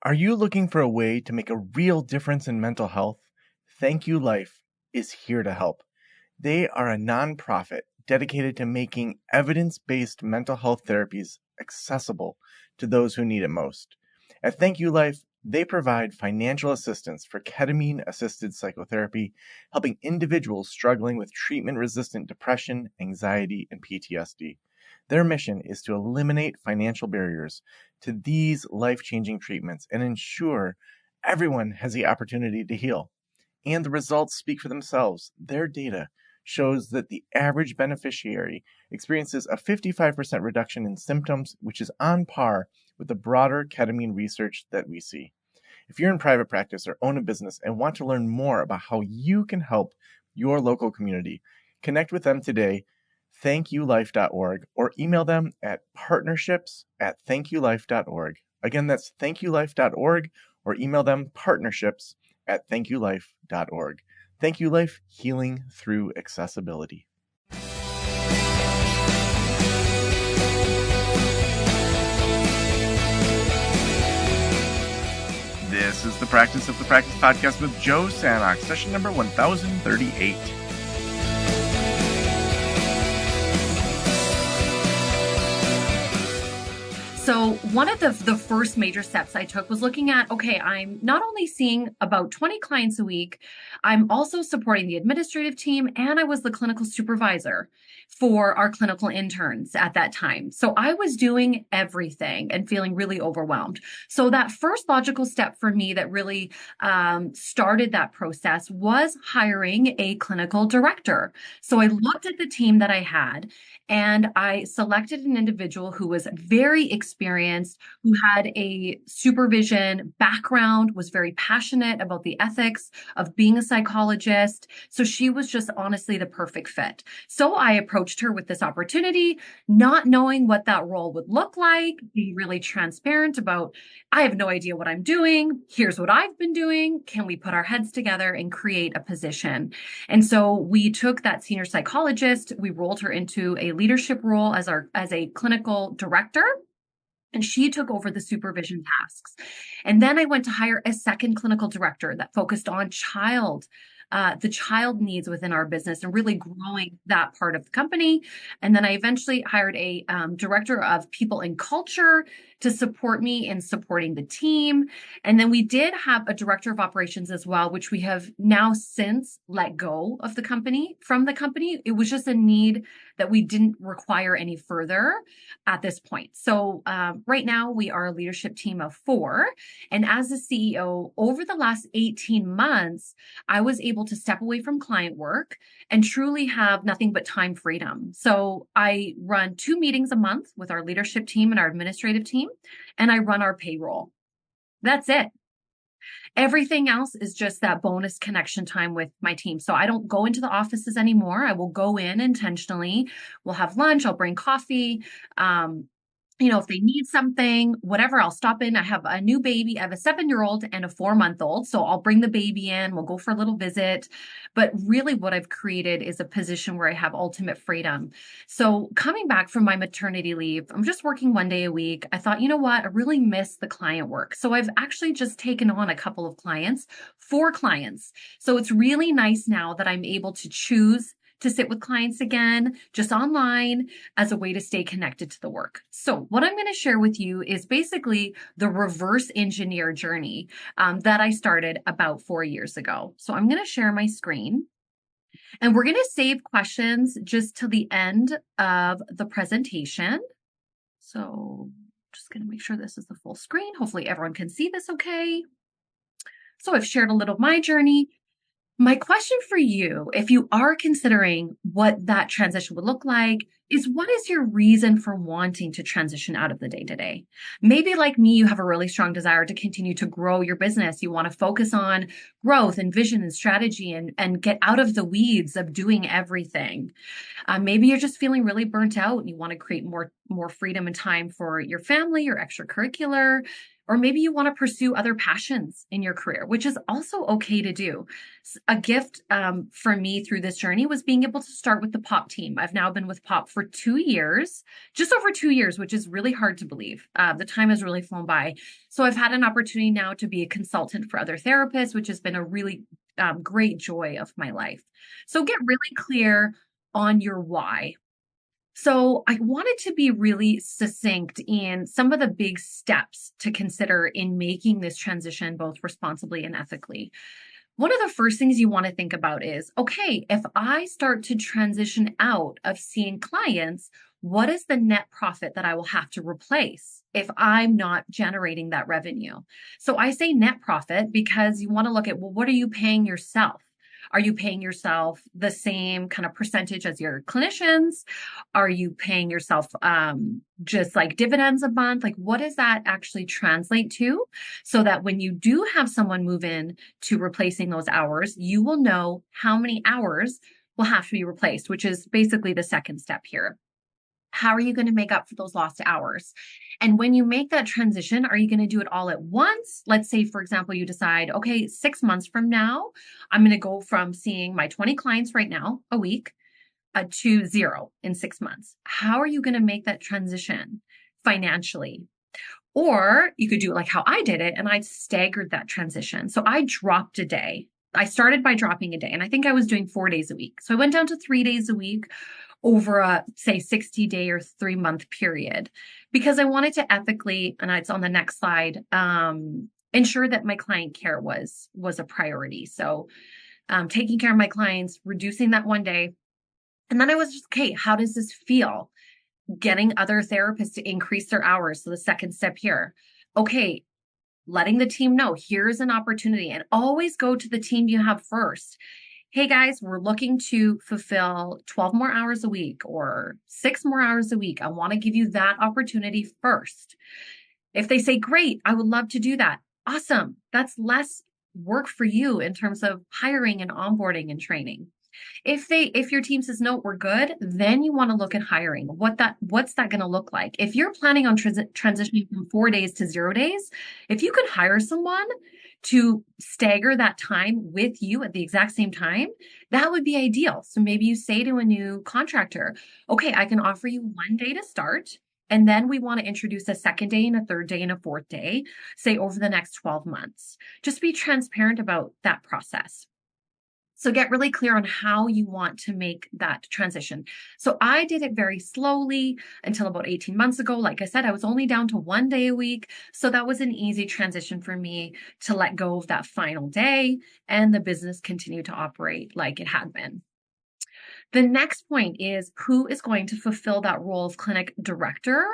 Are you looking for a way to make a real difference in mental health? Thank You Life is here to help. They are a nonprofit dedicated to making evidence based mental health therapies accessible to those who need it most. At Thank You Life, they provide financial assistance for ketamine assisted psychotherapy, helping individuals struggling with treatment resistant depression, anxiety, and PTSD. Their mission is to eliminate financial barriers to these life changing treatments and ensure everyone has the opportunity to heal. And the results speak for themselves. Their data shows that the average beneficiary experiences a 55% reduction in symptoms, which is on par with the broader ketamine research that we see. If you're in private practice or own a business and want to learn more about how you can help your local community, connect with them today, thankyoulife.org, or email them at partnerships@thankyoulife.org. Again, that's thankyoulife.org, or email them partnerships@thankyoulife.org. Thank You Life, healing through accessibility. This is the Practice of the Practice podcast with Joe Sanok, session number 1038. So one of the first major steps I took was looking at, okay, I'm not only seeing about 20 clients a week, I'm also supporting the administrative team, and I was the clinical supervisor for our clinical interns at that time. So I was doing everything and feeling really overwhelmed. So that first logical step for me that really started that process was hiring a clinical director. So I looked at the team that I had, and I selected an individual who was very experienced, who had a supervision background, was very passionate about the ethics of being a psychologist. So she was just honestly the perfect fit. So I approached her with this opportunity, not knowing what that role would look like, being really transparent about, I have no idea what I'm doing. Here's what I've been doing. Can we put our heads together and create a position? And so we took that senior psychologist, we rolled her into a leadership role as a clinical director, and she took over the supervision tasks. And then I went to hire a second clinical director that focused on the child needs within our business and really growing that part of the company. And then I eventually hired a director of people and culture to support me in supporting the team. And then we did have a director of operations as well, which we have now since let go of from the company. It was just a need that we didn't require any further at this point. So right now we are a leadership team of 4. And as the CEO, over the last 18 months, I was able to step away from client work and truly have nothing but time freedom. So I run 2 meetings a month with our leadership team and our administrative team, and I run our payroll. That's it. Everything else is just that bonus connection time with my team. So I don't go into the offices anymore. I will go in intentionally. We'll have lunch. I'll bring coffee. If they need something, whatever, I'll stop in. I have a new baby. I have a 7-year-old and a 4-month-old. So I'll bring the baby in. We'll go for a little visit. But really what I've created is a position where I have ultimate freedom. So coming back from my maternity leave, I'm just working 1 day a week. I thought, you know what? I really miss the client work. So I've actually just taken on a couple of clients, 4 clients. So it's really nice now that I'm able to choose to sit with clients again, just online, as a way to stay connected to the work. So what I'm going to share with you is basically the reverse engineer journey that I started about 4 years ago. So I'm going to share my screen, and we're going to save questions just to the end of the presentation. So just going to make sure this is the full screen. Hopefully everyone can see this okay. So I've shared a little of my journey. My question for you, if you are considering what that transition would look like, is what is your reason for wanting to transition out of the day-to-day? Maybe like me, you have a really strong desire to continue to grow your business. You want to focus on growth and vision and strategy and get out of the weeds of doing everything. Maybe you're just feeling really burnt out and you want to create more freedom and time for your family, your extracurricular, Or maybe you want to pursue other passions in your career, which is also okay to do. A gift for me through this journey was being able to start with the POP team. I've now been with POP for 2 years, just over 2 years, which is really hard to believe. The time has really flown by. So I've had an opportunity now to be a consultant for other therapists, which has been a really great joy of my life. So get really clear on your why. So I wanted to be really succinct in some of the big steps to consider in making this transition both responsibly and ethically. One of the first things you want to think about is, okay, if I start to transition out of seeing clients, what is the net profit that I will have to replace if I'm not generating that revenue? So I say net profit because you want to look at, well, what are you paying yourself? Are you paying yourself the same kind of percentage as your clinicians? Are you paying yourself just like dividends a month? Like, what does that actually translate to? So that when you do have someone move in to replacing those hours, you will know how many hours will have to be replaced, which is basically the second step here. How are you going to make up for those lost hours? And when you make that transition, are you going to do it all at once? Let's say, for example, you decide, okay, 6 months from now, I'm going to go from seeing my 20 clients right now a week to 0 in 6 months. How are you going to make that transition financially? Or you could do it like how I did it, and I staggered that transition. So I dropped a day. I started by dropping a day, and I think I was doing 4 days a week. So I went down to 3 days a week over a, say, 60-day or 3-month period, because I wanted to ethically, and it's on the next slide, ensure that my client care was a priority. So taking care of my clients, reducing that one day. And then I was just, okay, how does this feel? Getting other therapists to increase their hours. So the second step here, okay, letting the team know here's an opportunity, and always go to the team you have first. Hey guys, we're looking to fulfill 12 more hours a week or 6 more hours a week. I want to give you that opportunity first. If they say, great, I would love to do that. Awesome. That's less work for you in terms of hiring and onboarding and training. If your team says, no, we're good, then you want to look at hiring. What's that going to look like? If you're planning on transitioning from 4 days to 0 days, if you could hire someone to stagger that time with you at the exact same time, that would be ideal. So maybe you say to a new contractor, okay, I can offer you 1 day to start. And then we want to introduce a second day and a third day and a fourth day, say over the next 12 months. Just be transparent about that process. So get really clear on how you want to make that transition. So I did it very slowly until about 18 months ago. Like I said, I was only down to 1 day a week. So that was an easy transition for me to let go of that final day, and the business continued to operate like it had been. The next point is, who is going to fulfill that role of clinic director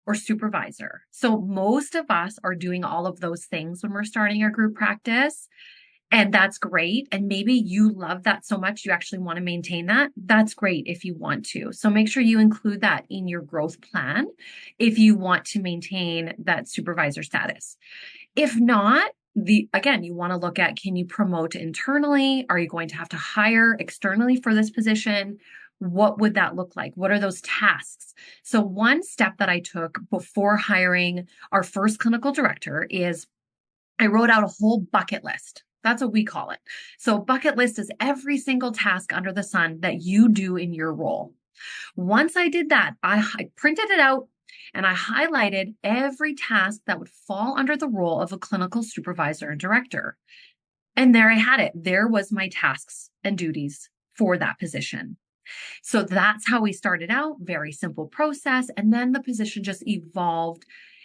or supervisor? So most of us are doing all of those things when we're starting our group practice. And that's great. And maybe you love that so much, you actually want to maintain that. That's great if you want to. So make sure you include that in your growth plan if you want to maintain that supervisor status. If not, again, you want to look at, can you promote internally? Are you going to have to hire externally for this position? What would that look like? What are those tasks? So one step that I took before hiring our first clinical director is I wrote out a whole bucket list. That's what we call it. So bucket list is every single task under the sun that you do in your role. Once I did that, I printed it out and I highlighted every task that would fall under the role of a clinical supervisor and director. And there I had it. There was my tasks and duties for that position. So that's how we started out. Very simple process. And then the position just evolved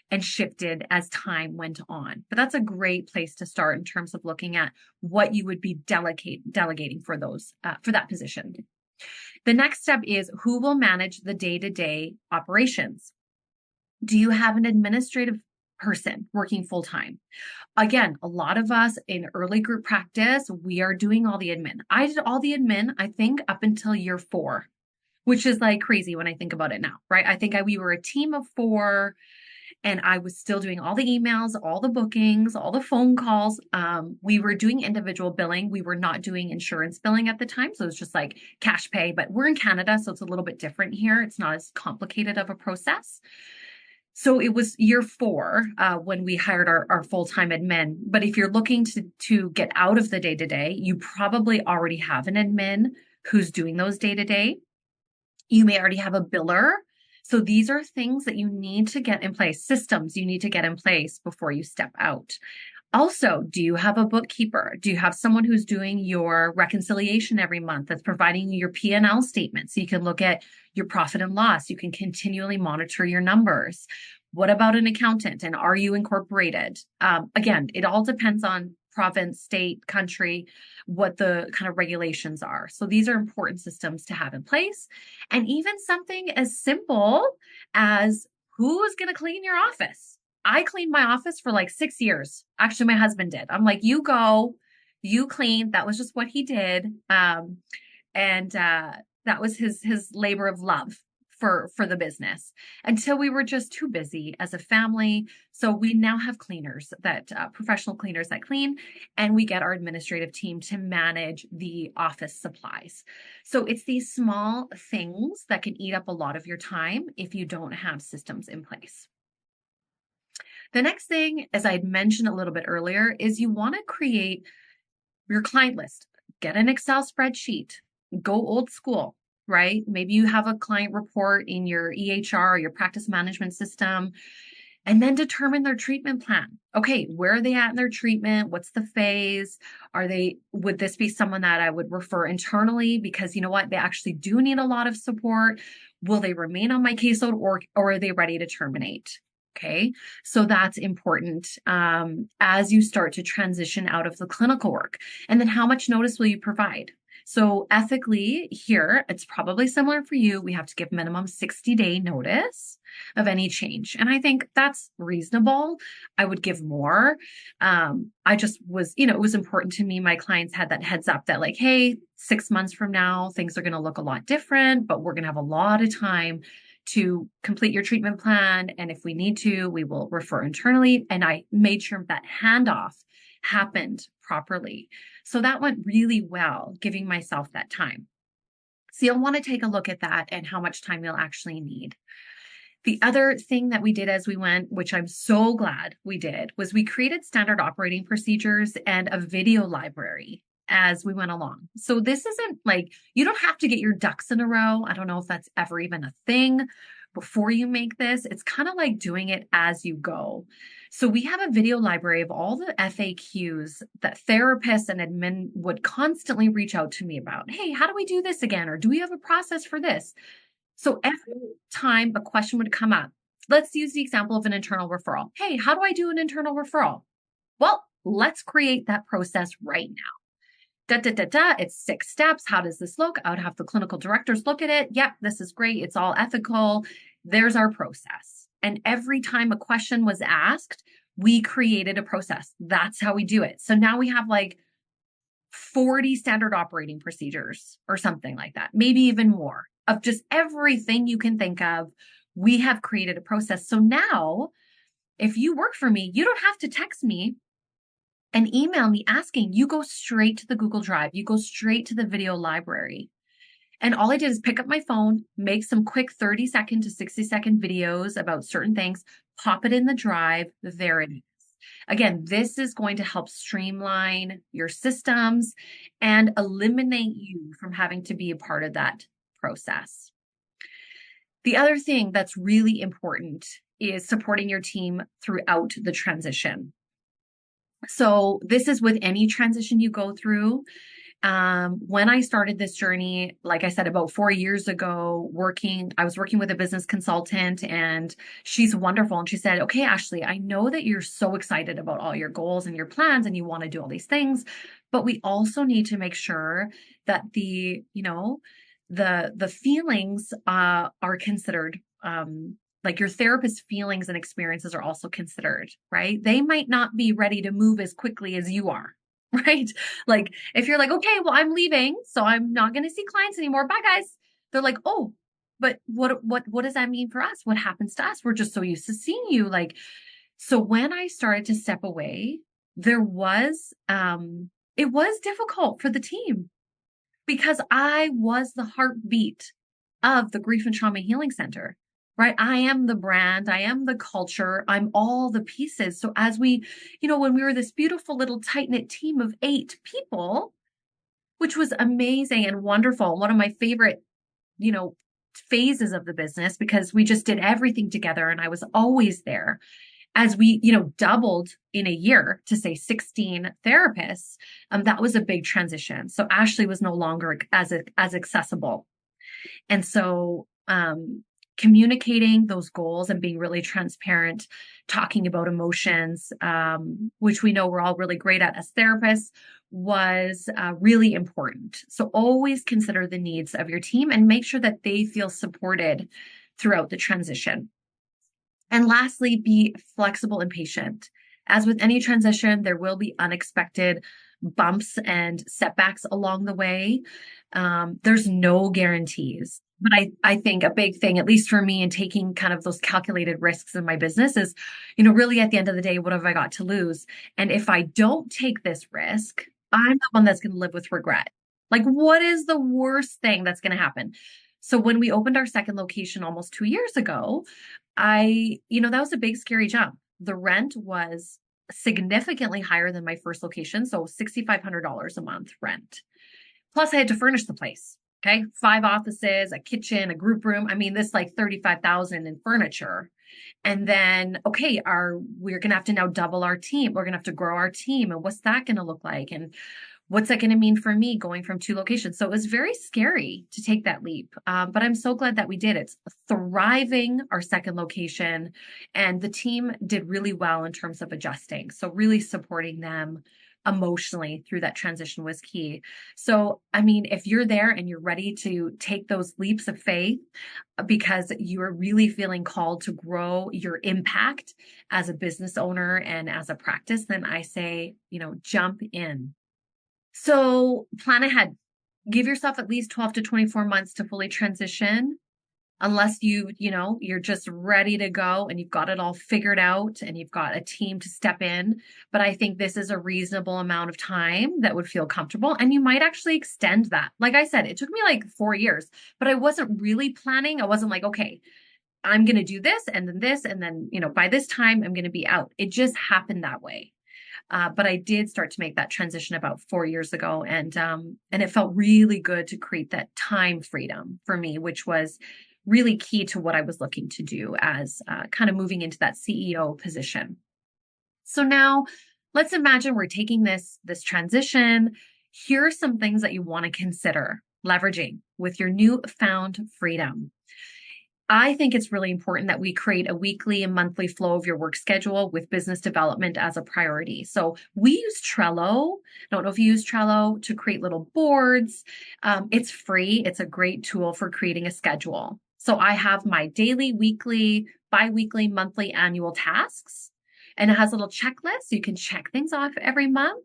and shifted as time went on. But that's a great place to start in terms of looking at what you would be delegating for that position. The next step is, who will manage the day-to-day operations? Do you have an administrative person working full-time? Again, a lot of us in early group practice, we are doing all the admin. I did all the admin, I think, up until year 4, which is like crazy when I think about it now, right? I think we were a team of 4. And I was still doing all the emails, all the bookings, all the phone calls. We were doing individual billing. We were not doing insurance billing at the time. So it's just like cash pay, but we're in Canada, so it's a little bit different here. It's not as complicated of a process. So it was year 4 when we hired our full-time admin. But if you're looking to get out of the day-to-day, you probably already have an admin who's doing those day-to-day. You may already have a biller. So these are things that you need to get in place, systems you need to get in place before you step out. Also, do you have a bookkeeper? Do you have someone who's doing your reconciliation every month that's providing you your P&L statement so you can look at your profit and loss? You can continually monitor your numbers. What about an accountant? And are you incorporated? Again, it all depends on province, state, country, what the kind of regulations are. So these are important systems to have in place. And even something as simple as who is going to clean your office? I cleaned my office for like 6 years. Actually, my husband did. I'm like, you go, you clean. That was just what he did. And that was his labor of love for the business until we were just too busy as a family. So we now have cleaners that professional cleaners that clean, and we get our administrative team to manage the office supplies. So it's these small things that can eat up a lot of your time if you don't have systems in place. The next thing, as I had mentioned a little bit earlier, is you want to create your client list. Get an Excel spreadsheet. Go old school, right? Maybe you have a client report in your EHR or your practice management system, and then determine their treatment plan. Okay, where are they at in their treatment? What's the phase? Would this be someone that I would refer internally because you know what? They actually do need a lot of support. Will they remain on my caseload or are they ready to terminate? Okay, so that's important as you start to transition out of the clinical work. And then how much notice will you provide? So ethically here, it's probably similar for you. We have to give minimum 60-day notice of any change. And I think that's reasonable. I would give more. I just was, it was important to me. My clients had that heads up that like, hey, 6 months from now, things are going to look a lot different, but we're going to have a lot of time to complete your treatment plan. And if we need to, we will refer internally. And I made sure that handoff happened properly. So that went really well, giving myself that time. So you'll want to take a look at that and how much time you'll actually need. The other thing that we did as we went, which I'm so glad we did, was we created standard operating procedures and a video library as we went along. So this isn't like, you don't have to get your ducks in a row. I don't know if that's ever even a thing before you make this. It's kind of like doing it as you go. So we have a video library of all the FAQs that therapists and admin would constantly reach out to me about. Hey, how do we do this again? Or do we have a process for this? So every time a question would come up, let's use the example of an internal referral. Hey, how do I do an internal referral? Well, let's create that process right now. It's 6 steps. How does this look? I would have the clinical directors look at it. Yep, this is great. It's all ethical. There's our process. And every time a question was asked, we created a process. That's how we do it. So now we have like 40 standard operating procedures or something like that, maybe even more of just everything you can think of. We have created a process. So now if you work for me, you don't have to text me and email me asking. You go straight to the Google Drive. You go straight to the video library. And all I did is pick up my phone, make some quick 30-second to 60-second videos about certain things, pop it in the drive. There it is. Again, this is going to help streamline your systems and eliminate you from having to be a part of that process. The other thing that's really important is supporting your team throughout the transition. So this is with any transition you go through. When I started this journey, like I said, about 4 years ago, I was working with a business consultant and she's wonderful. And she said, okay, Ashley, I know that you're so excited about all your goals and your plans and you want to do all these things, but we also need to make sure that the feelings, are considered, like your therapist's feelings and experiences are also considered, right? They might not be ready to move as quickly as you are, right? Like if you're like, okay, well, I'm leaving, so I'm not going to see clients anymore. Bye guys. They're like, oh, but what does that mean for us? What happens to us? We're just so used to seeing you. Like, so when I started to step away, it was difficult for the team because I was the heartbeat of the Grief and Trauma Healing Center. right? I am the brand, I am the culture, I'm all the pieces. So as we, when we were this beautiful little tight-knit team of 8 people, which was amazing and wonderful, one of my favorite, you know, phases of the business because we just did everything together and I was always there. As we, doubled in a year to say 16 therapists, that was a big transition. So Ashley was no longer as accessible. And so, communicating those goals and being really transparent, talking about emotions, which we know we're all really great at as therapists, was really important. So always consider the needs of your team and make sure that they feel supported throughout the transition. And lastly, be flexible and patient. As with any transition, there will be unexpected bumps and setbacks along the way. There's no guarantees. But I think a big thing, at least for me, in taking kind of those calculated risks in my business is, really at the end of the day, what have I got to lose? And if I don't take this risk, I'm the one that's going to live with regret. Like, what is the worst thing that's going to happen? So when we opened our second location almost 2 years ago, that was a big scary jump. The rent was significantly higher than my first location. So $6,500 a month rent. Plus I had to furnish the place. Okay. 5 offices, a kitchen, a group room. I mean, this like 35,000 in furniture. And then, okay, we're going to have to now double our team. We're going to have to grow our team. And what's that going to look like? And what's that going to mean for me going from 2 locations? So it was very scary to take that leap. But I'm so glad that we did. It's thriving, our second location, and the team did really well in terms of adjusting. So really supporting them emotionally through that transition was key. So, I mean, if you're there and you're ready to take those leaps of faith because you are really feeling called to grow your impact as a business owner and as a practice, then I say, jump in. So plan ahead. Give yourself at least 12 to 24 months to fully transition, unless you're just ready to go and you've got it all figured out and you've got a team to step in. But I think this is a reasonable amount of time that would feel comfortable. And you might actually extend that. Like I said, it took me like 4 years, but I wasn't really planning. I wasn't like, okay, I'm going to do this and then this. And then, by this time I'm going to be out. It just happened that way. But I did start to make that transition about 4 years ago, and it felt really good to create that time freedom for me, which was really key to what I was looking to do as kind of moving into that CEO position. So now let's imagine we're taking this transition. Here are some things that you want to consider leveraging with your newfound freedom. I think it's really important that we create a weekly and monthly flow of your work schedule with business development as a priority. So we use Trello. I don't know if you use Trello to create little boards. It's free. It's a great tool for creating a schedule. So I have my daily, weekly, bi-weekly, monthly, annual tasks, and it has a little checklist. So you can check things off every month.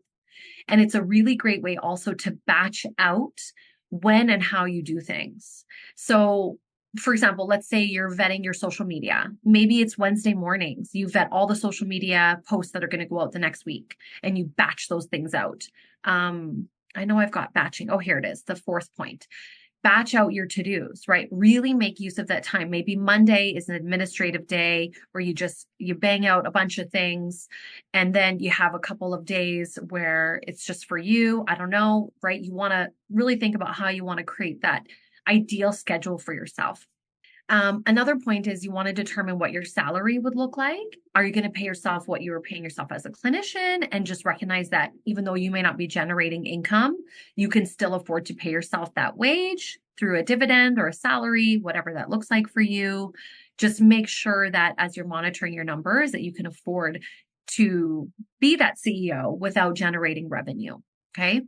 And it's a really great way also to batch out when and how you do things. So for example, let's say you're vetting your social media. Maybe it's Wednesday mornings. You vet all the social media posts that are going to go out the next week and you batch those things out. I know I've got batching. Oh, here it is. The 4th point. Batch out your to-dos, right? Really make use of that time. Maybe Monday is an administrative day where you bang out a bunch of things. And then you have a couple of days where it's just for you. I don't know, right? You want to really think about how you want to create that ideal schedule for yourself. Another point is you want to determine what your salary would look like. Are you going to pay yourself what you were paying yourself as a clinician? And just recognize that even though you may not be generating income, you can still afford to pay yourself that wage through a dividend or a salary, whatever that looks like for you. Just make sure that as you're monitoring your numbers, that you can afford to be that CEO without generating revenue. Okay.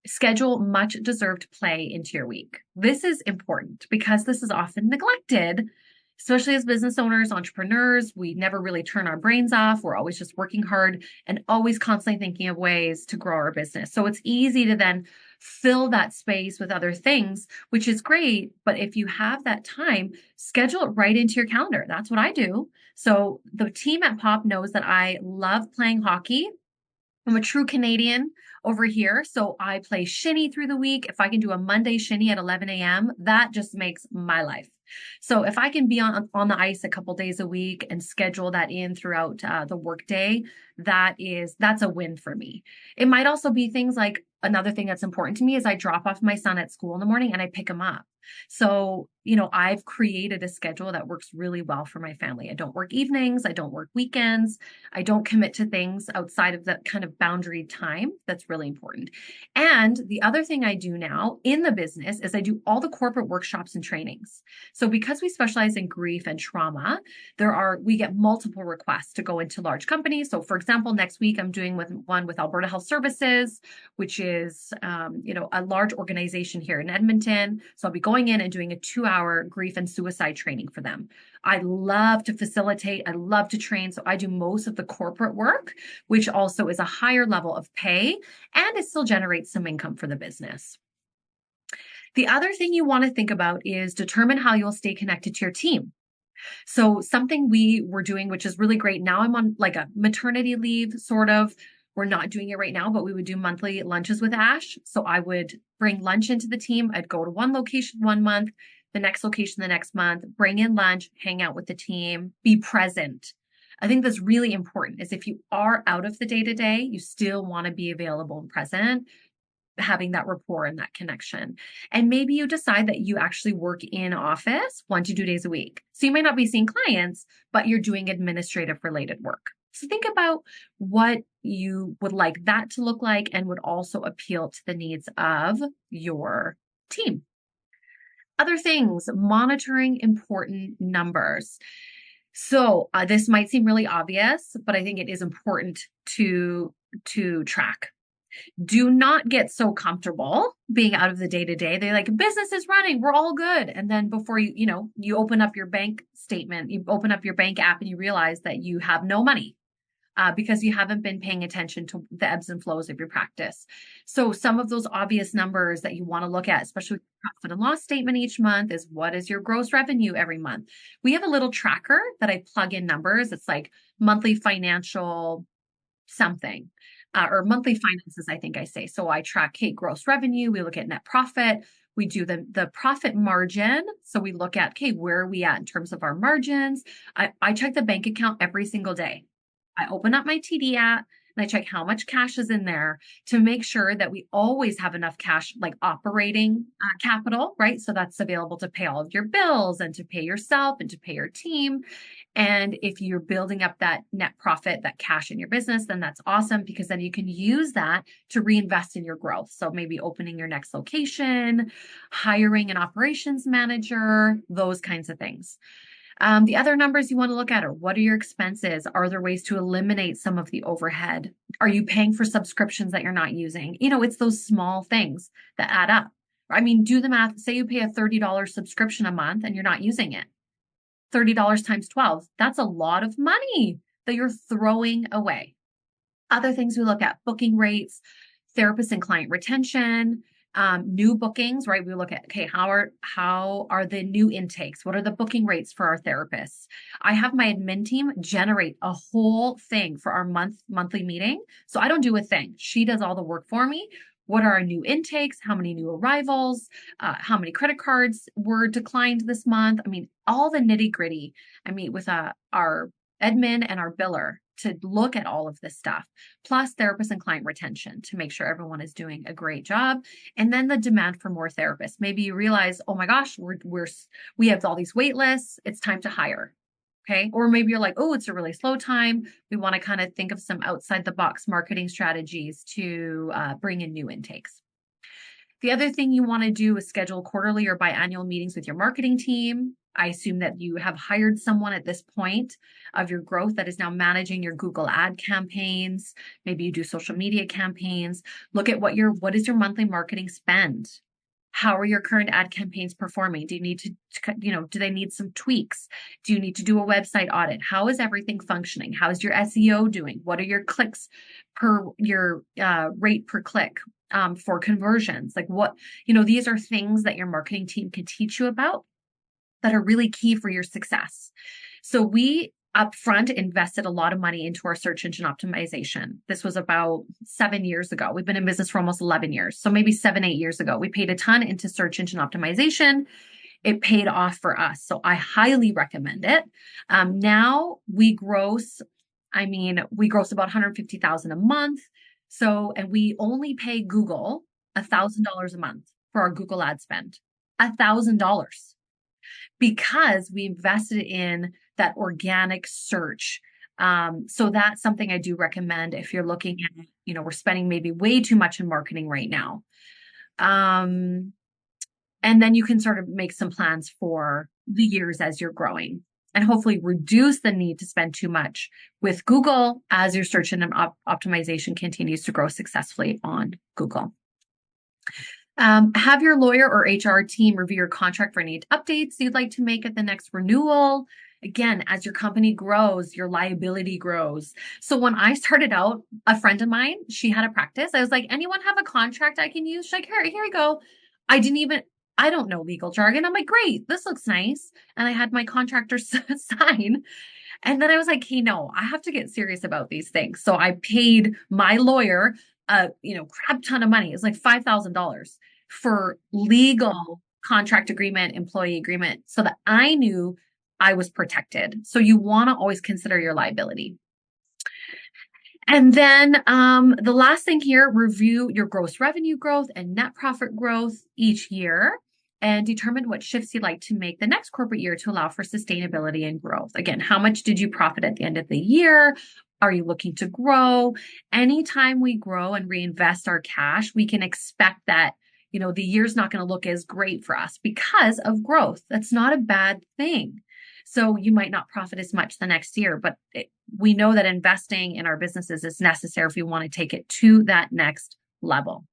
Schedule much deserved play into your week. This is important because this is often neglected, especially as business owners, entrepreneurs. We never really turn our brains off. We're always just working hard and always constantly thinking of ways to grow our business. So it's easy to then fill that space with other things, which is great. But if you have that time, schedule it right into your calendar. That's what I do. So the team at Pop knows that I love playing hockey. I'm a true Canadian over here. So I play shinny through the week. If I can do a Monday shinny at 11 a.m., that just makes my life. So if I can be on the ice a couple days a week and schedule that in throughout the workday, that's a win for me. It might also be things like another thing that's important to me is I drop off my son at school in the morning and I pick him up. So, I've created a schedule that works really well for my family. I don't work evenings. I don't work weekends. I don't commit to things outside of that kind of boundary time. That's really important. And the other thing I do now in the business is I do all the corporate workshops and trainings. So because we specialize in grief and trauma, we get multiple requests to go into large companies. So for example, next week I'm doing one with Alberta Health Services, which is, a large organization here in Edmonton. So I'll be going in and doing a 2-hour grief and suicide training for them. I love to facilitate. I love to train. So I do most of the corporate work, which also is a higher level of pay, and it still generates some income for the business. The other thing you want to think about is determine how you'll stay connected to your team. So something we were doing, which is really great. Now I'm on like a maternity leave, sort of. We're not doing it right now, but we would do monthly lunches with Ash. So I would bring lunch into the team. I'd go to one location one month, the next location the next month, bring in lunch, hang out with the team, be present. I think that's really important is if you are out of the day-to-day, you still want to be available and present, having that rapport and that connection. And maybe you decide that you actually work in office 1 to 2 days a week. So you might not be seeing clients, but you're doing administrative related work. So think about what you would like that to look like and would also appeal to the needs of your team. Other things, monitoring important numbers. So this might seem really obvious, but I think it is important to track. Do not get so comfortable being out of the day-to-day. They're like, business is running, we're all good. And then before you open up your bank statement, you open up your bank app and you realize that you have no money because you haven't been paying attention to the ebbs and flows of your practice. So some of those obvious numbers that you want to look at, especially with your profit and loss statement each month, is what is your gross revenue every month? We have a little tracker that I plug in numbers. It's like monthly financial something. Or monthly finances, I think I say. So I track, gross revenue. We look at net profit. We do the profit margin. So we look at, where are we at in terms of our margins? I check the bank account every single day. I open up my TD app and I check how much cash is in there to make sure that we always have enough cash, like operating capital, right? So that's available to pay all of your bills and to pay yourself and to pay your team. And if you're building up that net profit, that cash in your business, then that's awesome because then you can use that to reinvest in your growth. So maybe opening your next location, hiring an operations manager, those kinds of things. The other numbers you want to look at are what are your expenses? Are there ways to eliminate some of the overhead? Are you paying for subscriptions that you're not using? It's those small things that add up. I mean, do the math. Say you pay a $30 subscription a month and you're not using it. $30 times 12, that's a lot of money that you're throwing away. Other things we look at, booking rates, therapist and client retention, new bookings, right? We look at, how are the new intakes? What are the booking rates for our therapists? I have my admin team generate a whole thing for our monthly meeting. So I don't do a thing. She does all the work for me. What are our new intakes? How many new arrivals? How many credit cards were declined this month? I mean, all the nitty gritty. I meet with our admin and our biller to look at all of this stuff, plus therapist and client retention to make sure everyone is doing a great job. And then the demand for more therapists. Maybe you realize, oh my gosh, we have all these wait lists. It's time to hire. Okay. Or maybe you're like, oh, it's a really slow time. We want to kind of think of some outside the box marketing strategies to bring in new intakes. The other thing you want to do is schedule quarterly or biannual meetings with your marketing team. I assume that you have hired someone at this point of your growth that is now managing your Google ad campaigns. Maybe you do social media campaigns. Look at what is your monthly marketing spend? How are your current ad campaigns performing? Do you need to, do they need some tweaks? Do you need to do a website audit? How is everything functioning? How is your SEO doing? What are your clicks your rate per click for conversions? Like these are things that your marketing team can teach you about that are really key for your success. So we upfront invested a lot of money into our search engine optimization. This was about 7 years ago. We've been in business for almost 11 years. So maybe 7, 8 years ago, we paid a ton into search engine optimization. it paid off for us. So I highly recommend it. Now we gross, we gross about 150,000 a month. So, and we only pay Google $1,000 a month for our Google ad spend. $1,000 because we invested in that organic search. So that's something I do recommend if you're looking at, we're spending maybe way too much in marketing right now. And then you can sort of make some plans for the years as you're growing and hopefully reduce the need to spend too much with Google as your search and optimization continues to grow successfully on Google. Have your lawyer or HR team review your contract for any updates you'd like to make at the next renewal. Again, as your company grows, your liability grows. So when I started out, a friend of mine, she had a practice. I was like, anyone have a contract I can use? She's like, here we go. I don't know legal jargon. I'm like, great, this looks nice. And I had my contractor sign. And then I was like, hey, no, I have to get serious about these things. So I paid my lawyer crap ton of money. It's like $5,000 for legal contract agreement, employee agreement, so that I knew I was protected. So you want to always consider your liability. And then the last thing here, review your gross revenue growth and net profit growth each year and determine what shifts you'd like to make the next corporate year to allow for sustainability and growth. Again, how much did you profit at the end of the year? Are you looking to grow? Anytime we grow and reinvest our cash, we can expect that, the year's not going to look as great for us because of growth. That's not a bad thing. So you might not profit as much the next year, but we know that investing in our businesses is necessary if we want to take it to that next level.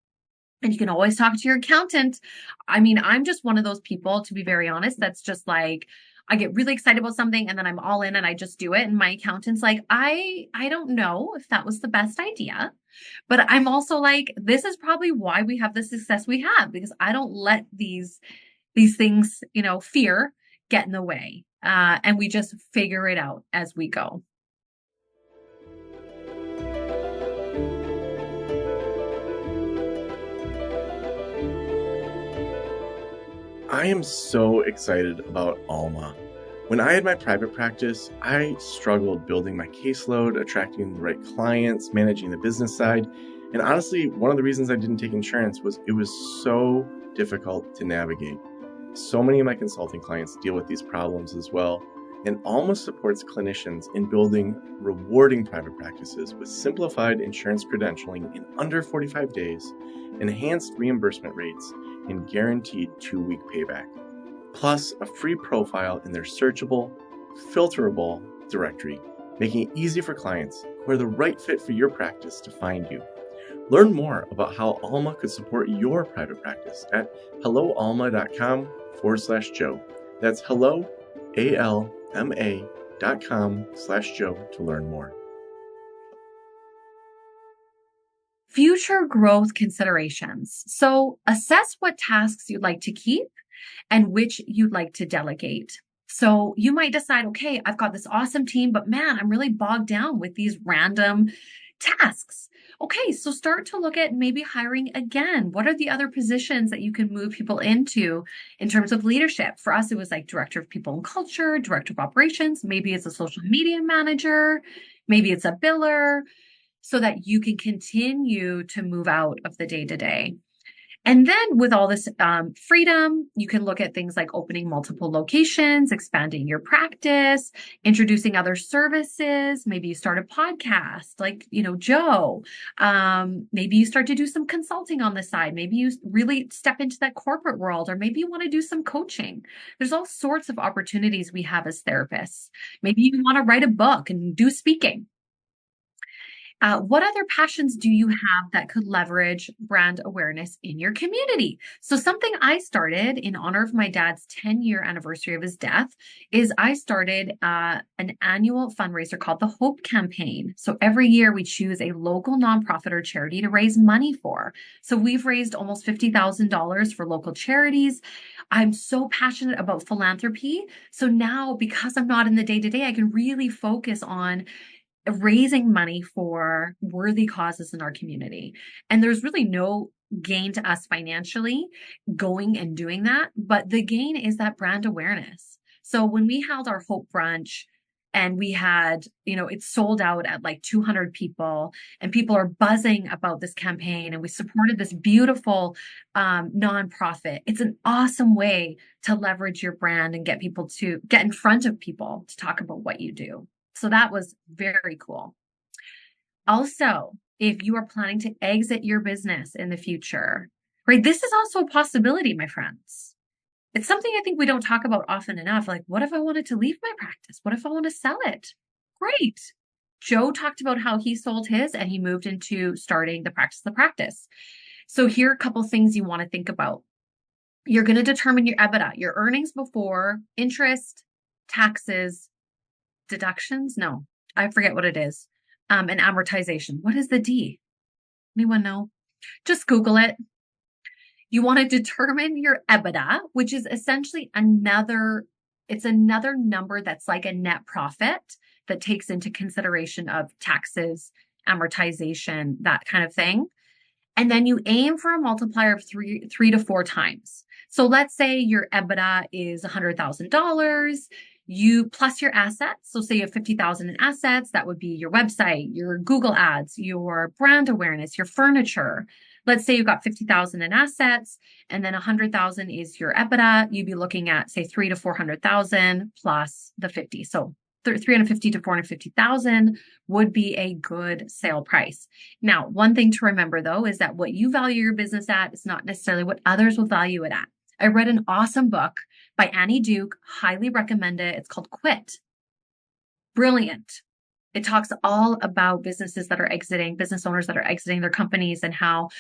And you can always talk to your accountant. I'm just one of those people, to be very honest, that's just like, I get really excited about something and then I'm all in and I just do it. And my accountant's like, I don't know if that was the best idea, but I'm also like, this is probably why we have the success we have, because I don't let these things, fear get in the way. And we just figure it out as we go. I am so excited about Alma. When I had my private practice, I struggled building my caseload, attracting the right clients, managing the business side. And honestly, one of the reasons I didn't take insurance was it was so difficult to navigate. So many of my consulting clients deal with these problems as well. And Alma supports clinicians in building rewarding private practices with simplified insurance credentialing in under 45 days, enhanced reimbursement rates, and guaranteed 2-week payback. Plus a free profile in their searchable, filterable directory, making it easy for clients who are the right fit for your practice to find you. Learn more about how Alma could support your private practice at helloalma.com/Joe. That's hello, ALMA.com/Joe to learn more. Future growth considerations. So assess what tasks you'd like to keep and which you'd like to delegate. So you might decide, okay, I've got this awesome team, but man, I'm really bogged down with these random tasks. Okay, so start to look at maybe hiring again. What are the other positions that you can move people into in terms of leadership? For us, it was like director of people and culture, director of operations. Maybe it's a social media manager. Maybe it's a biller, so that you can continue to move out of the day-to-day. And then with all this freedom, you can look at things like opening multiple locations, expanding your practice, introducing other services. Maybe you start a podcast like, Joe. Maybe you start to do some consulting on the side. Maybe you really step into that corporate world, or maybe you want to do some coaching. There's all sorts of opportunities we have as therapists. Maybe you want to write a book and do speaking. What other passions do you have that could leverage brand awareness in your community? So something I started in honor of my dad's 10-year anniversary of his death is I started an annual fundraiser called the Hope Campaign. So every year we choose a local nonprofit or charity to raise money for. So we've raised almost $50,000 for local charities. I'm so passionate about philanthropy. So now, because I'm not in the day-to-day, I can really focus on raising money for worthy causes in our community. And there's really no gain to us financially going and doing that, but the gain is that brand awareness. So when we held our Hope Brunch and we had, it sold out at like 200 people and people are buzzing about this campaign and we supported this beautiful nonprofit. It's an awesome way to leverage your brand and get people to get in front of people to talk about what you do. So that was very cool. Also, if you are planning to exit your business in the future, right? This is also a possibility, my friends. It's something I think we don't talk about often enough. Like, what if I wanted to leave my practice? What if I want to sell it? Great. Joe talked about how he sold his and he moved into starting the practice. So here are a couple things you want to think about. You're going to determine your EBITDA, your earnings before interest, taxes, deductions. No, I forget what it is. And amortization. What is the D? Anyone know? Just Google it. You want to determine your EBITDA, which is essentially it's another number that's like a net profit that takes into consideration of taxes, amortization, that kind of thing. And then you aim for a multiplier of three to four times. So let's say your EBITDA is $100,000. You plus your assets. So say you have 50,000 in assets. That would be your website, your Google ads, your brand awareness, your furniture. Let's say you've got 50,000 in assets and then 100,000 is your EBITDA. You'd be looking at say 300 to 400,000 plus the 50. So 350 to 450,000 would be a good sale price. Now, one thing to remember though, is that what you value your business at is not necessarily what others will value it at. I read an awesome book by Annie Duke, highly recommend it. It's called Quit. Brilliant. It talks all about business owners that are exiting their companies and how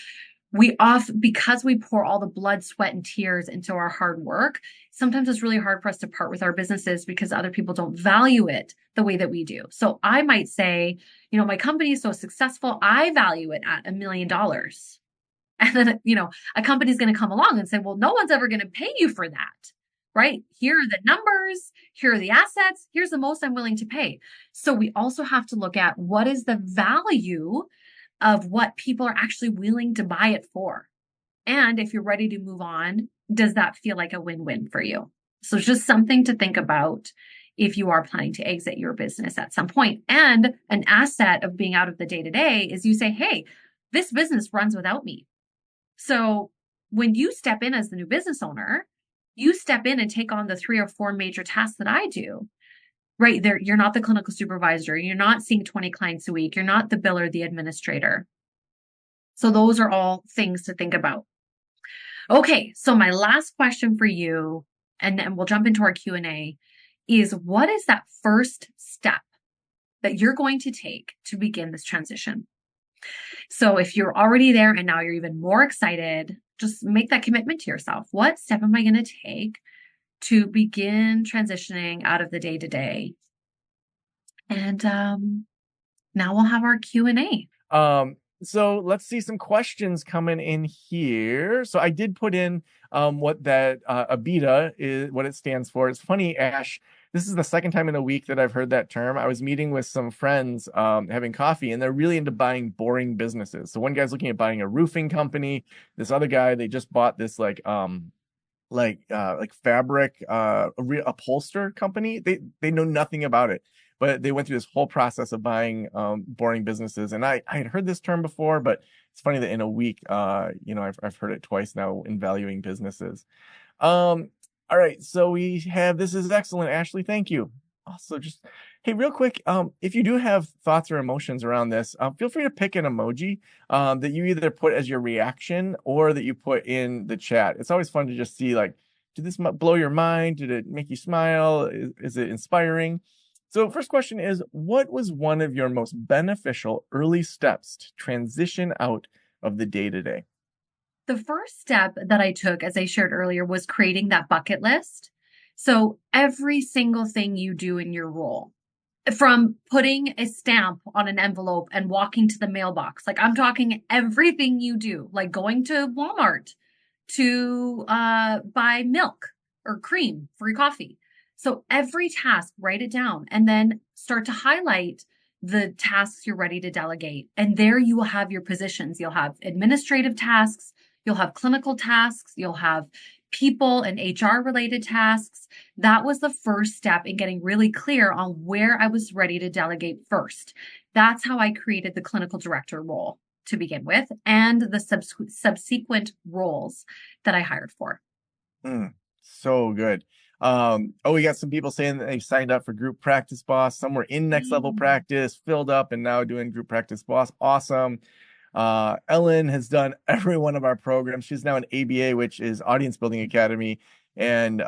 because we pour all the blood, sweat, and tears into our hard work, sometimes it's really hard for us to part with our businesses because other people don't value it the way that we do. So I might say, my company is so successful, I value it at $1 million. And then, a company's going to come along and say, well, no one's ever going to pay you for that, right? Here are the numbers. Here are the assets. Here's the most I'm willing to pay. So we also have to look at what is the value of what people are actually willing to buy it for. And if you're ready to move on, does that feel like a win-win for you? So it's just something to think about if you are planning to exit your business at some point. And an asset of being out of the day-to-day is you say, hey, this business runs without me. So when you step in as the new business owner, you step in and take on the 3 or 4 major tasks that I do. Right there, you're not the clinical supervisor. You're not seeing 20 clients a week. You're not the biller, the administrator. So those are all things to think about. Okay, so my last question for you, and then we'll jump into our Q&A, is what is that first step that you're going to take to begin this transition? So if you're already there and now you're even more excited, just make that commitment to yourself. What step am I going to take to begin transitioning out of the day-to-day? And now we'll have our Q&A. So let's see some questions coming in here. So I did put in what that ABITA is, what it stands for. It's funny, Ash, this is the second time in a week that I've heard that term. I was meeting with some friends having coffee, and they're really into buying boring businesses. So one guy's looking at buying a roofing company. This other guy, they just bought this like fabric upholster company. They know nothing about it, but they went through this whole process of buying boring businesses. And I had heard this term before, but it's funny that in a week, I've heard it twice now in valuing businesses. All right, so we have, this is excellent, Ashley. Thank you. Also, just, hey, real quick, if you do have thoughts or emotions around this, feel free to pick an emoji that you either put as your reaction or that you put in the chat. It's always fun to just see, like, did this blow your mind? Did it make you smile? Is it inspiring? So first question is, what was one of your most beneficial early steps to transition out of the day-to-day? The first step that I took, as I shared earlier, was creating that bucket list. So every single thing you do in your role, from putting a stamp on an envelope and walking to the mailbox, like I'm talking everything you do, like going to Walmart to buy milk or cream for your coffee. So every task, write it down and then start to highlight the tasks you're ready to delegate. And there you will have your positions. You'll have administrative tasks, you'll have clinical tasks, you'll have people and HR related tasks. That was the first step in getting really clear on where I was ready to delegate first. That's how I created the clinical director role to begin with and the subsequent roles that I hired for. Mm, so good. We got some people saying that they signed up for Group Practice Boss. Some were in Next Level Mm. Practice, filled up, and now doing Group Practice Boss. Awesome. Ellen has done every one of our programs. She's now an ABA, which is Audience Building Academy, and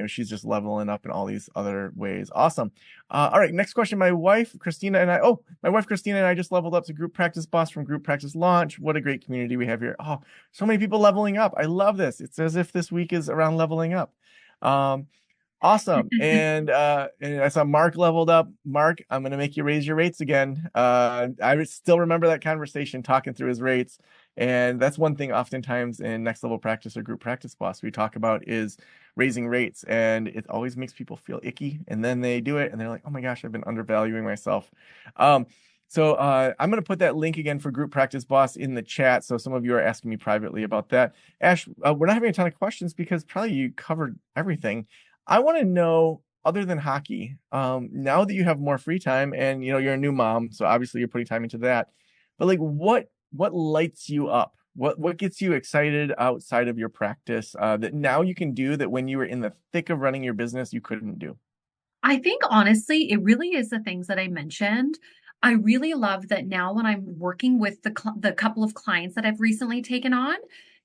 she's just leveling up in all these other ways. Awesome. All right, next question. My wife Christina and I just leveled up to Group Practice Boss from Group Practice Launch. What a great community we have here. Oh, so many people leveling up. I love this. It's as if this week is around leveling up. Um, Awesome. And I saw Mark leveled up. Mark, I'm going to make you raise your rates again. I still remember that conversation talking through his rates. And that's one thing oftentimes in Next Level Practice or Group Practice Boss we talk about is raising rates. And it always makes people feel icky. And then they do it and they're like, oh my gosh, I've been undervaluing myself. I'm going to put that link again for Group Practice Boss in the chat. So some of you are asking me privately about that. Ash, we're not having a ton of questions because probably you covered everything. I want to know, other than hockey, now that you have more free time and you're a new mom, so obviously you're putting time into that. But like, what lights you up? What gets you excited outside of your practice that now you can do that when you were in the thick of running your business you couldn't do? I think honestly, it really is the things that I mentioned. I really love that now when I'm working with the couple of clients that I've recently taken on,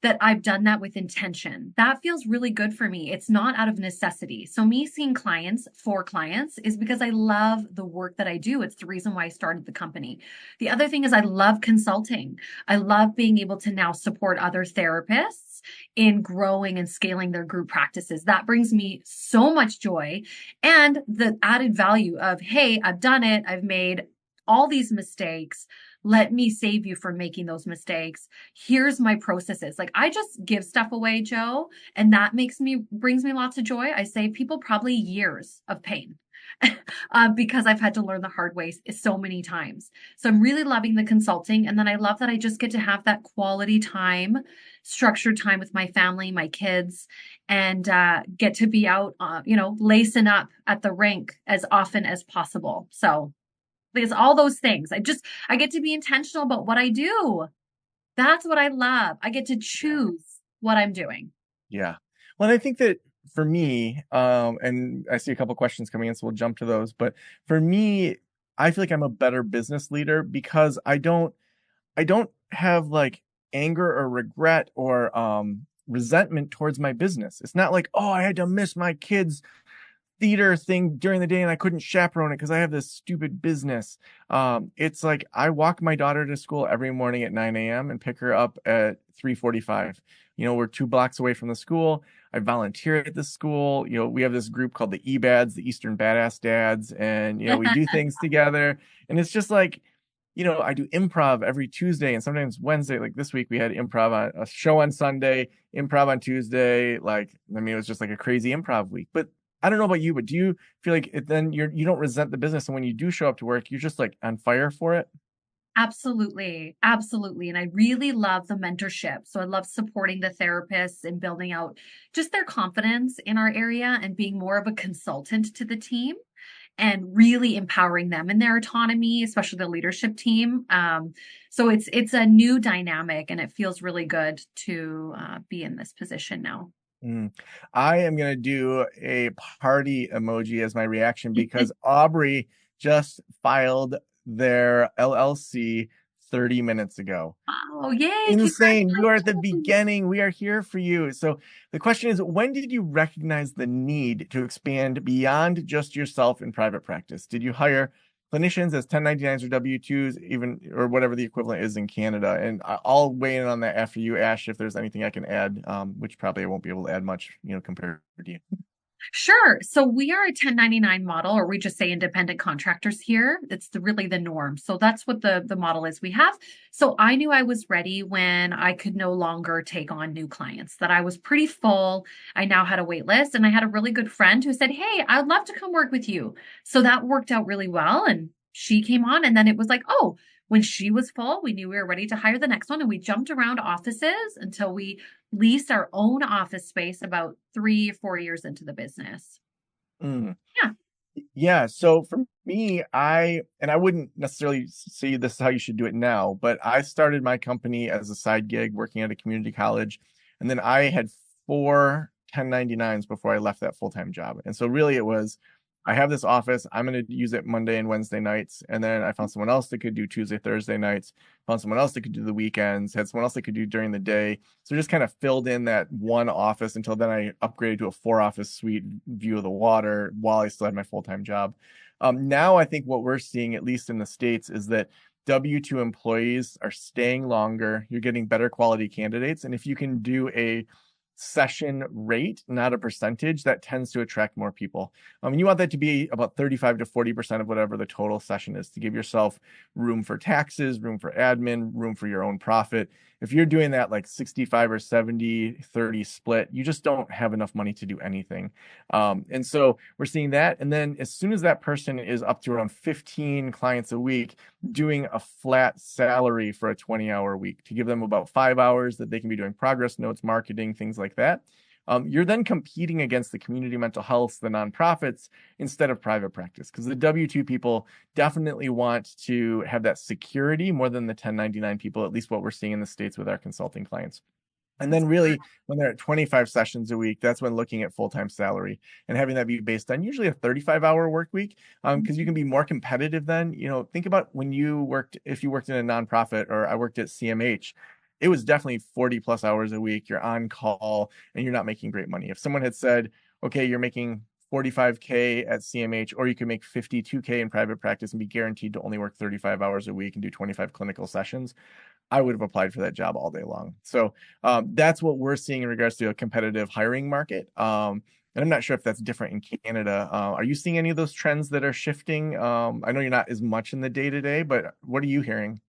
that I've done that with intention. That feels really good for me. It's not out of necessity. So me seeing clients for clients is because I love the work that I do. It's the reason why I started the company. The other thing is I love consulting. I love being able to now support other therapists in growing and scaling their group practices. That brings me so much joy. And the added value of, hey, I've done it. I've made all these mistakes. Let me save you from making those mistakes. Here's my processes. Like I just give stuff away, Joe, and that brings me lots of joy. I save people probably years of pain. Because I've had to learn the hard way so many times. So I'm really loving the consulting. And then I love that I just get to have that quality time, structured time with my family, my kids, and get to be out, lacing up at the rink as often as possible. So because all those things, I get to be intentional about what I do. That's what I love. I get to Yeah. choose what I'm doing. Yeah. Well, and I think that for me, and I see a couple questions coming in, so we'll jump to those. But for me, I feel like I'm a better business leader because I don't have like anger or regret or resentment towards my business. It's not like, oh, I had to miss my kids' theater thing during the day and I couldn't chaperone it because I have this stupid business. It's like I walk my daughter to school every morning at 9 a.m. and pick her up at 3:45. We're 2 blocks away from the school. I volunteer at the school. We have this group called the EBADs, the Eastern Badass Dads, and we do things together. And it's just like, I do improv every Tuesday and sometimes Wednesday. Like this week, we had improv on a show on Sunday, improv on Tuesday. It was just like a crazy improv week. But I don't know about you, but do you feel like then you don't resent the business, and when you do show up to work, you're just like on fire for it? Absolutely. Absolutely. And I really love the mentorship. So I love supporting the therapists and building out just their confidence in our area and being more of a consultant to the team and really empowering them in their autonomy, especially the leadership team. So it's a new dynamic and it feels really good to be in this position now. Mm. I am going to do a party emoji as my reaction because Aubrey just filed their LLC 30 minutes ago. Oh, yay. Insane. You are at the Congratulations. beginning. We are here for you. So the question is, when did you recognize the need to expand beyond just yourself in private practice? Did you hire clinicians as 1099s or W-2s, even, or whatever the equivalent is in Canada? And I'll weigh in on that after you, Ash, if there's anything I can add, which probably I won't be able to add much, compared to you. Sure. So we are a 1099 model, or we just say independent contractors here. It's really the norm. So that's what the model is we have. So I knew I was ready when I could no longer take on new clients, that I was pretty full. I now had a wait list, and I had a really good friend who said, hey, I'd love to come work with you. So that worked out really well. And she came on, and then it was like, oh, when she was full, we knew we were ready to hire the next one, and we jumped around offices until we leased our own office space about 3 or 4 years into the business. Mm. Yeah. Yeah, so for me, I wouldn't necessarily say this is how you should do it now, but I started my company as a side gig working at a community college, and then I had 4 1099s before I left that full-time job. And so really it was, I have this office, I'm going to use it Monday and Wednesday nights, and then I found someone else that could do Tuesday, Thursday nights, found someone else that could do the weekends, had someone else that could do during the day. So just kind of filled in that one office until then I upgraded to a 4 office suite, view of the water, while I still had my full-time job. Now I think what we're seeing, at least in the States, is that W-2 employees are staying longer. You're getting better quality candidates. And if you can do a session rate, not a percentage, that tends to attract more people. You want that to be about 35 to 40% of whatever the total session is, to give yourself room for taxes, room for admin, room for your own profit. If you're doing that like 65 or 70-30 split, you just don't have enough money to do anything. And so we're seeing that. And then as soon as that person is up to around 15 clients a week, doing a flat salary for a 20-hour week to give them about 5 hours that they can be doing progress notes, marketing, things like that. You're then competing against the community mental health, the nonprofits, instead of private practice, because the W-2 people definitely want to have that security more than the 1099 people, at least what we're seeing in the States with our consulting clients. And That's then really, when they're at 25 sessions a week, that's when looking at full-time salary and having that be based on usually a 35-hour work week, because you can be more competitive then. Think about when you worked, if you worked in a nonprofit, or I worked at CMH, it was definitely 40 plus hours a week. You're on call and you're not making great money. If someone had said, okay, you're making 45K at CMH, or you can make 52K in private practice and be guaranteed to only work 35 hours a week and do 25 clinical sessions, I would have applied for that job all day long. So that's what we're seeing in regards to a competitive hiring market. And I'm not sure if that's different in Canada. Are you seeing any of those trends that are shifting? I know you're not as much in the day to day, but what are you hearing?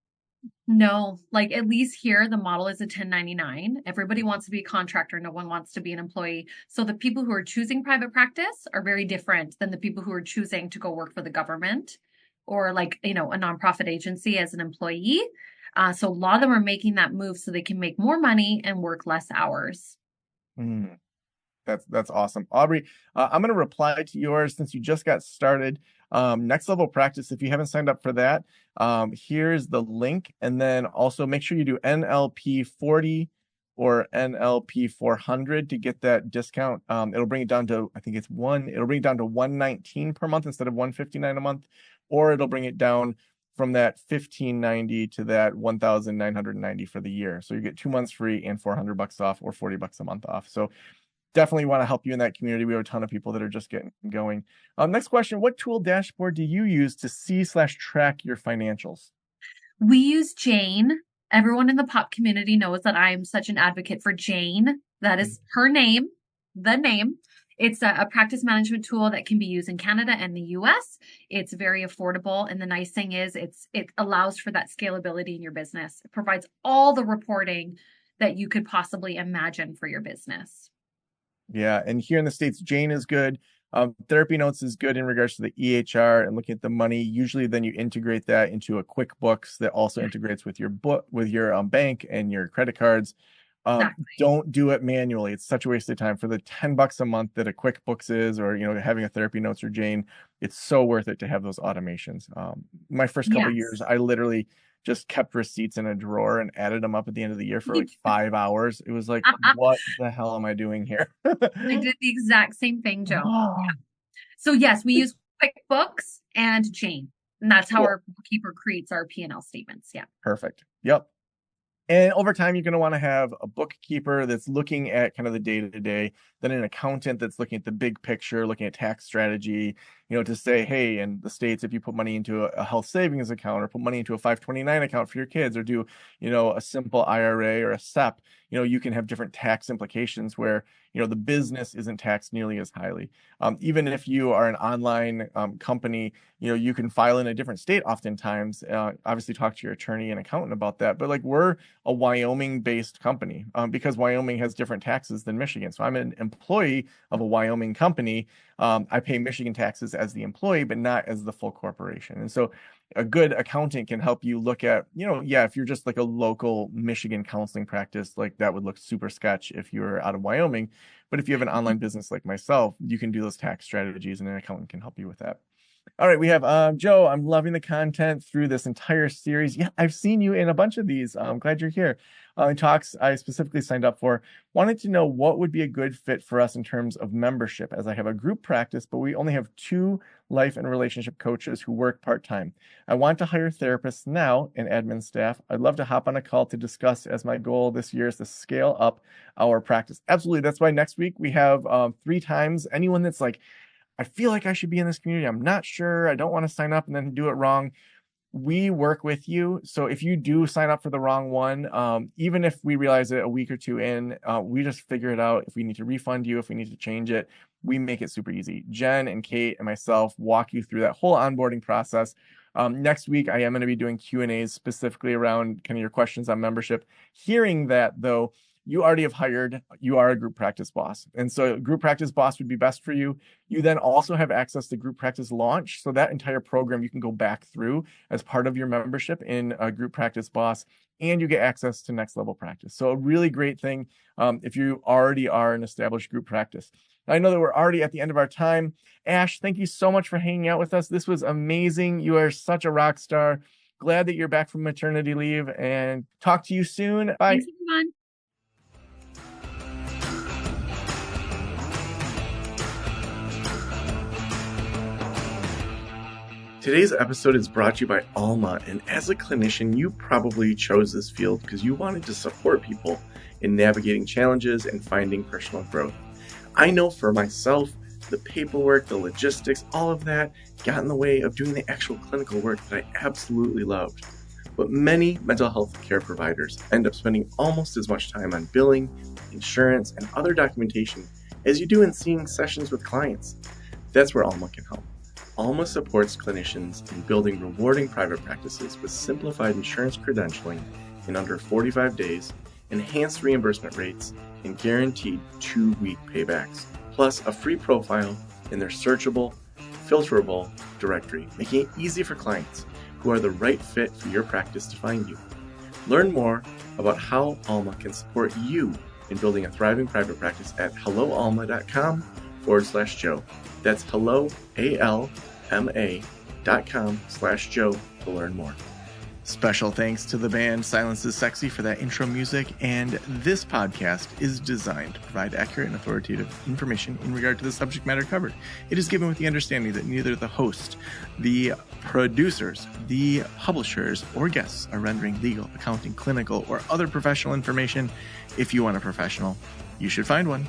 No, like at least here, the model is a 1099. Everybody wants to be a contractor. No one wants to be an employee. So the people who are choosing private practice are very different than the people who are choosing to go work for the government or like, a nonprofit agency as an employee. So a lot of them are making that move so they can make more money and work less hours. Mm. That's awesome. Aubrey, I'm going to reply to yours since you just got started. Next Level Practice, if you haven't signed up for that, here's the link. And then also make sure you do NLP 40 or NLP 400 to get that discount. It'll bring it down to, I think it'll bring it down to 119 per month instead of 159 a month, or it'll bring it down from that 1590 to that 1990 for the year. So you get 2 months free and $400 off, or $40 a month off. So definitely want to help you in that community. We have a ton of people that are just getting going. Next question, what tool dashboard do you use to see/track your financials? We use Jane. Everyone in the pop community knows that I am such an advocate for Jane. That is her name, the name. It's a practice management tool that can be used in Canada and the US. It's very affordable. And the nice thing is it allows for that scalability in your business. It provides all the reporting that you could possibly imagine for your business. Yeah, and here in the States, Jane is good. Therapy Notes is good in regards to the EHR and looking at the money. Usually, then you integrate that into a QuickBooks that also integrates with your book, with your bank and your credit cards. Exactly. Don't do it manually. It's such a waste of time. For the $10 a month that a QuickBooks is, or having a Therapy Notes or Jane, it's so worth it to have those automations. My first couple of years, Yes. I literally just kept receipts in a drawer and added them up at the end of the year for like 5 hours. It was like, what the hell am I doing here? I did the exact same thing, Joe. So yes, we use QuickBooks and Jane. And that's how Cool. our bookkeeper creates our P&L statements. Yeah. Perfect. Yep. And over time, you're going to want to have a bookkeeper that's looking at kind of the day-to-day, then an accountant that's looking at the big picture, looking at tax strategy, to say, hey, in the States, if you put money into a health savings account, or put money into a 529 account for your kids, or do, a simple IRA or a SEP, you can have different tax implications where, the business isn't taxed nearly as highly. Even if you are an online company, you can file in a different state oftentimes. Obviously, talk to your attorney and accountant about that. But like, we're a Wyoming-based company because Wyoming has different taxes than Michigan. So I'm an employee of a Wyoming company. I pay Michigan taxes as the employee, but not as the full corporation. And so A good accountant can help you look at, if you're just like a local Michigan counseling practice, like that would look super sketch if you're out of Wyoming. But if you have an online business like myself, you can do those tax strategies and an accountant can help you with that. All right, we have Joe. I'm loving the content through this entire series. Yeah, I've seen you in a bunch of these. I'm glad you're here. Talks I specifically signed up for. Wanted to know what would be a good fit for us in terms of membership, as I have a group practice, but we only have 2 life and relationship coaches who work part-time. I want to hire therapists now and admin staff. I'd love to hop on a call to discuss, as my goal this year is to scale up our practice. Absolutely. That's why next week we have 3 times. Anyone that's like, I feel like I should be in this community, I'm not sure, I don't want to sign up and then do it wrong, we work with you. So if you do sign up for the wrong one, even if we realize it a week or 2 in, we just figure it out. If we need to refund you, if we need to change it, we make it super easy. Jen and Kate and myself walk you through that whole onboarding process. Next week, I am going to be doing Q&As specifically around kind of your questions on membership. Hearing that, though, you already have hired, you are a group practice boss. And so group practice boss would be best for you. You then also have access to group practice launch. So that entire program you can go back through as part of your membership in a group practice boss, and you get access to next level practice. So a really great thing if you already are an established group practice. I know that we're already at the end of our time. Ash, thank you so much for hanging out with us. This was amazing. You are such a rock star. Glad that you're back from maternity leave, and talk to you soon. Bye. Thanks, everyone. Today's episode is brought to you by Alma, and as a clinician, you probably chose this field because you wanted to support people in navigating challenges and finding personal growth. I know for myself, the paperwork, the logistics, all of that got in the way of doing the actual clinical work that I absolutely loved. But many mental health care providers end up spending almost as much time on billing, insurance, and other documentation as you do in seeing sessions with clients. That's where Alma can help. Alma supports clinicians in building rewarding private practices with simplified insurance credentialing in under 45 days, enhanced reimbursement rates, and guaranteed 2-week paybacks, plus a free profile in their searchable, filterable directory, making it easy for clients who are the right fit for your practice to find you. Learn more about how Alma can support you in building a thriving private practice at helloalma.com/Joe. That's helloalma.com/Joe to learn more. Special thanks to the band Silence is Sexy for that intro music, and this podcast is designed to provide accurate and authoritative information in regard to the subject matter covered. It is given with the understanding that neither the host, the producers, the publishers, or guests are rendering legal, accounting, clinical, or other professional information. If you want a professional, you should find one.